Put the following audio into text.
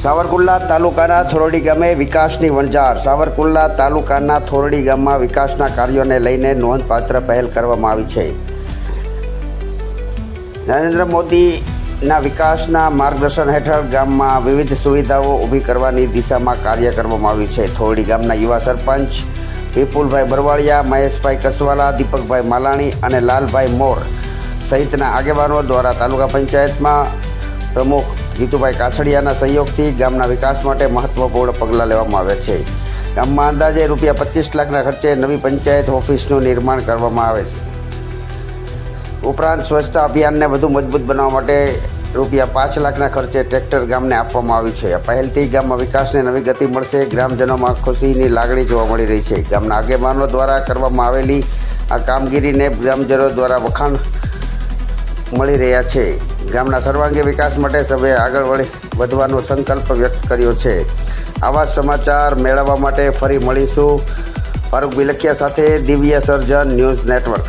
સાવરકુંડલા તાલુકાના થોરડી ગામે વિકાસની વણઝાર. સાવરકુંડલા તાલુકાના થોરડી ગામમાં વિકાસના કાર્યોને લઈને નોંધપાત્ર પહેલ કરવામાં આવી છે. નરેન્દ્ર મોદીના વિકાસના માર્ગદર્શન હેઠળ ગામમાં વિવિધ સુવિધાઓ ઊભી કરવાની દિશામાં કાર્ય કરવામાં આવ્યું છે. થોરડી ગામના યુવા સરપંચ વિપુલભાઈ બરવાળિયા, મહેશભાઈ કસવાલા, દીપકભાઈ માલાણી અને લાલભાઈ મોર સહિતના આગેવાનો દ્વારા તાલુકા પંચાયતમાં પ્રમુખ જીતુભાઈ કાછડિયાના સહયોગથી ગામના વિકાસ માટે મહત્વપૂર્ણ પગલાં લેવામાં આવ્યા છે. ગામમાં અંદાજે ₹25 લાખના ખર્ચે નવી પંચાયત ઓફિસનું નિર્માણ કરવામાં આવે છે. ઉપરાંત સ્વચ્છતા અભિયાનને વધુ મજબૂત બનાવવા માટે ₹5 લાખના ખર્ચે ટ્રેક્ટર ગામને આપવામાં આવ્યું છે. આ પહેલથી ગામમાં વિકાસને નવી ગતિ મળશે. ગ્રામજનોમાં ખુશીની લાગણી જોવા મળી રહી છે. ગામના આગેવાનો દ્વારા કરવામાં આવેલી આ કામગીરીને ગ્રામજનો દ્વારા વખાણ મળી રહ્યા છે. ગામના સર્વાંગી વિકાસ માટે સભ્યે આગળ વધવાનો સંકલ્પ વ્યક્ત કર્યો છે. આવા સમાચાર મેળવવા માટે ફરી મળીશું. ફારૂક બિલખિયા સાથે દિવ્ય સર્જન ન્યૂઝ નેટવર્ક.